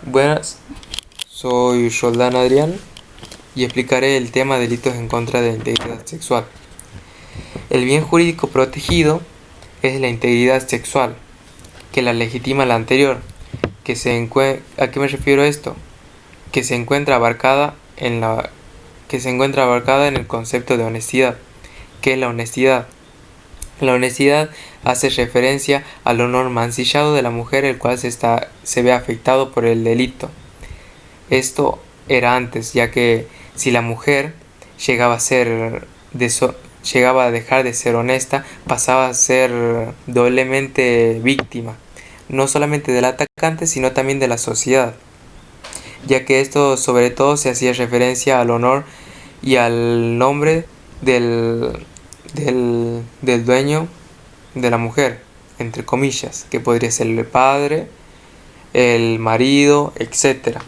Buenas, soy Roldán Adrián y explicaré el tema delitos en contra de la integridad sexual. El bien jurídico protegido es la integridad sexual, que la legitima la anterior. ¿A qué me refiero a esto? Que se encuentra abarcada en el concepto de honestidad. ¿Qué es la honestidad? La honestidad hace referencia al honor mancillado de la mujer, el cual se ve afectado por el delito. Esto era antes, ya que si la mujer llegaba a dejar de ser honesta, pasaba a ser doblemente víctima, no solamente del atacante, sino también de la sociedad, ya que esto sobre todo se hacía referencia al honor y al nombre del dueño de la mujer, entre comillas, que podría ser el padre, el marido, etc.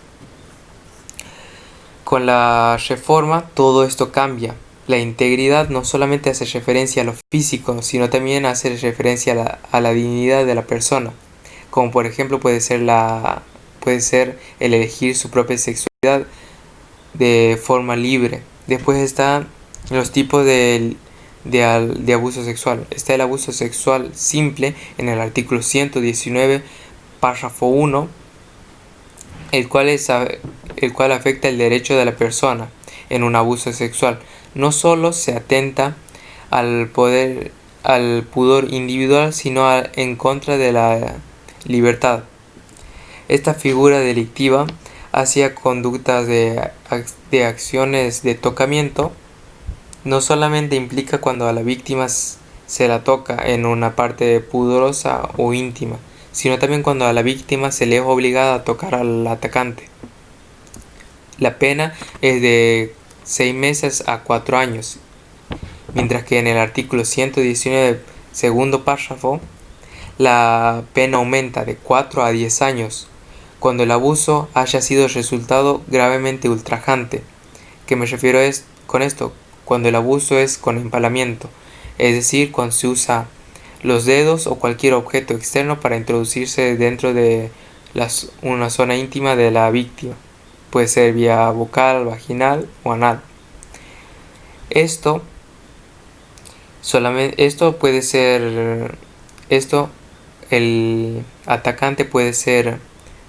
Con la reforma todo esto cambia. La integridad no solamente hace referencia a lo físico, sino también hace referencia a la dignidad de la persona, como por ejemplo puede ser el elegir su propia sexualidad de forma libre. Después están los tipos de abuso sexual. Está el abuso sexual simple en el artículo 119, párrafo 1, el cual afecta el derecho de la persona en un abuso sexual. No solo se atenta al pudor individual, sino en contra de la libertad. Esta figura delictiva hacia conductas de acciones de tocamiento no solamente implica cuando a la víctima se la toca en una parte pudorosa o íntima, sino también cuando a la víctima se le es obligada a tocar al atacante. La pena es de 6 meses a 4 años, mientras que en el artículo 119, segundo párrafo, la pena aumenta de 4 a 10 años cuando el abuso haya sido resultado gravemente ultrajante. ¿Qué me refiero con esto? Cuando el abuso es con empalamiento, es decir, cuando se usa los dedos o cualquier objeto externo para introducirse dentro de una zona íntima de la víctima. Puede ser vía bucal, vaginal o anal. Esto el atacante puede ser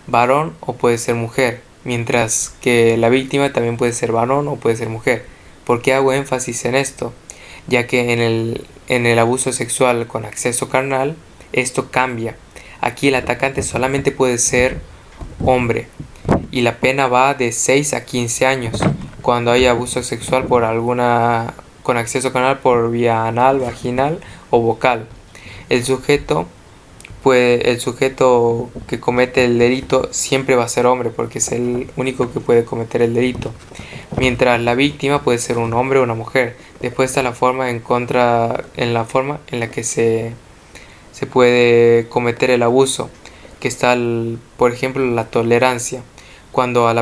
varón o puede ser mujer, mientras que la víctima también puede ser varón o puede ser mujer. ¿Por qué hago énfasis en esto? Ya que en el abuso sexual con acceso carnal, esto cambia. Aquí el atacante solamente puede ser hombre y la pena va de 6 a 15 años cuando hay abuso sexual con acceso carnal por vía anal, vaginal o vocal. El sujeto que comete el delito siempre va a ser hombre porque es el único que puede cometer el delito, mientras la víctima puede ser un hombre o una mujer. Después está la forma en la que se puede cometer el abuso, que está por ejemplo la tolerancia, cuando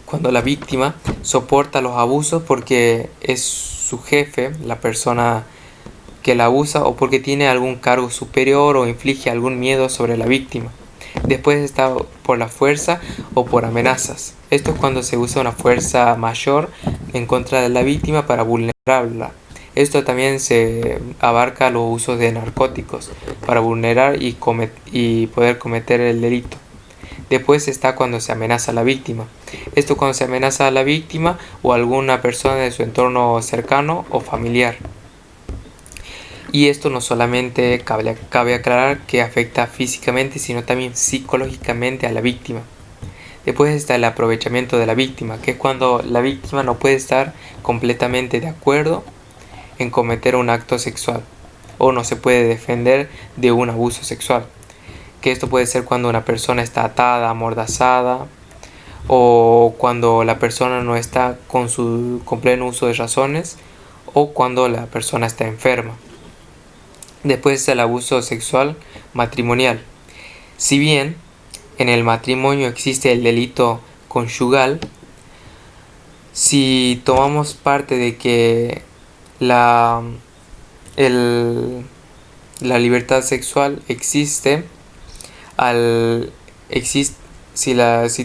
cuando la víctima soporta los abusos porque es su jefe, la persona que la abusa, o porque tiene algún cargo superior o inflige algún miedo sobre la víctima. Después está por la fuerza o por amenazas. Esto es cuando se usa una fuerza mayor en contra de la víctima para vulnerarla. Esto también se abarca los usos de narcóticos para vulnerar y poder cometer el delito. Después está cuando se amenaza a la víctima. Esto cuando se amenaza a la víctima o a alguna persona de su entorno cercano o familiar. Y esto no solamente cabe aclarar que afecta físicamente, sino también psicológicamente a la víctima. Después está el aprovechamiento de la víctima, que es cuando la víctima no puede estar completamente de acuerdo en cometer un acto sexual o no se puede defender de un abuso sexual. Que esto puede ser cuando una persona está atada, amordazada, o cuando la persona no está con pleno uso de razones, o cuando la persona está enferma. Después está el abuso sexual matrimonial. Si bien en el matrimonio existe el delito conyugal, si tomamos parte de que la libertad sexual existe al existe, si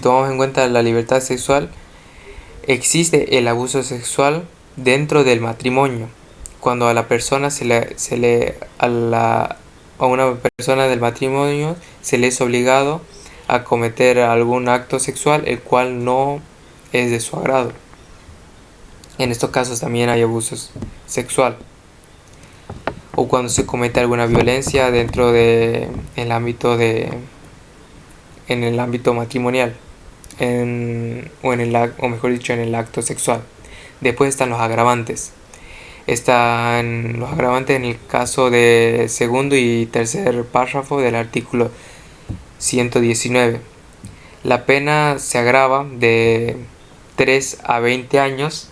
tomamos en cuenta la libertad sexual, existe el abuso sexual dentro del matrimonio. Cuando a la persona a una persona del matrimonio se le es obligado a cometer algún acto sexual el cual no es de su agrado. En estos casos también hay abuso sexual. O cuando se comete alguna violencia dentro de el ámbito en el ámbito matrimonial, o mejor dicho, en el acto sexual. Después están los agravantes. Están los agravantes en el caso de segundo y tercer párrafo del artículo 119. La pena se agrava de 3 a 20 años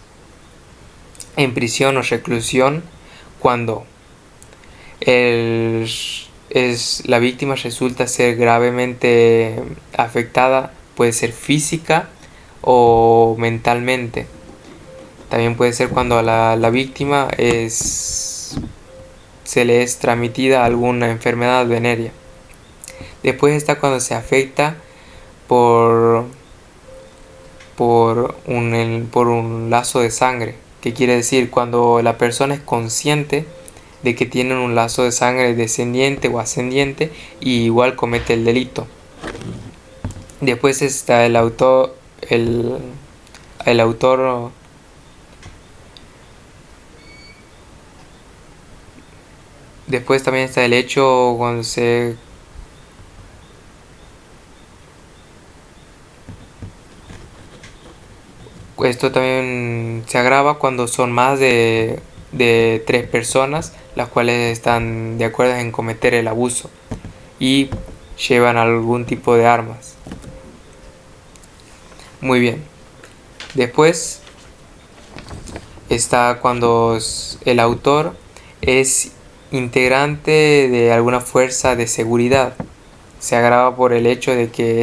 en prisión o reclusión cuando la víctima resulta ser gravemente afectada, puede ser física o mentalmente. También puede ser cuando a la víctima se le es transmitida alguna enfermedad venérea. Después está cuando se afecta por un lazo de sangre, que quiere decir cuando la persona es consciente de que tienen un lazo de sangre descendiente o ascendiente y igual comete el delito. Después está el autor después también está el hecho cuando esto también se agrava cuando son más de 3 personas las cuales están de acuerdo en cometer el abuso y llevan algún tipo de armas. Muy bien. Después está cuando el autor es integrante de alguna fuerza de seguridad. Se agrava por el hecho de que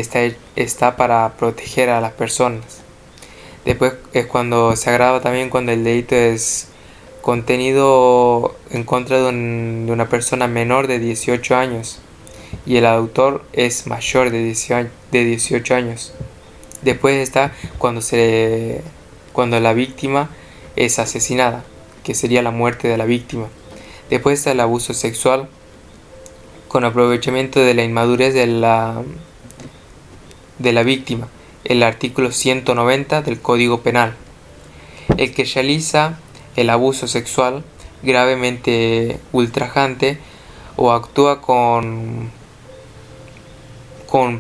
está para proteger a las personas. Después es cuando se agrava también cuando el delito es contenido en contra de una persona menor de 18 años y el autor es mayor de 18 años. Después está cuando la víctima es asesinada, que sería la muerte de la víctima. Después está el abuso sexual con aprovechamiento de la inmadurez de la víctima, el artículo 190 del Código Penal. El que realiza el abuso sexual gravemente ultrajante o actúa con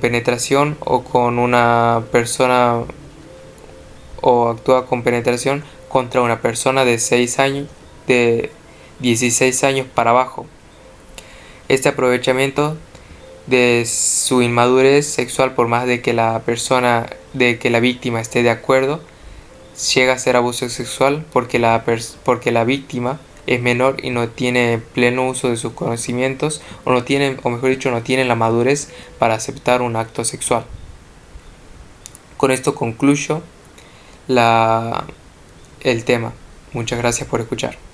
penetración o con una persona o actúa con penetración contra una persona de 16 años para abajo. Este aprovechamiento de su inmadurez sexual, por más de que la víctima esté de acuerdo, llega a ser abuso sexual porque la víctima es menor y no tiene pleno uso de sus conocimientos o no tiene la madurez para aceptar un acto sexual. Con esto concluyo el tema. Muchas gracias por escuchar.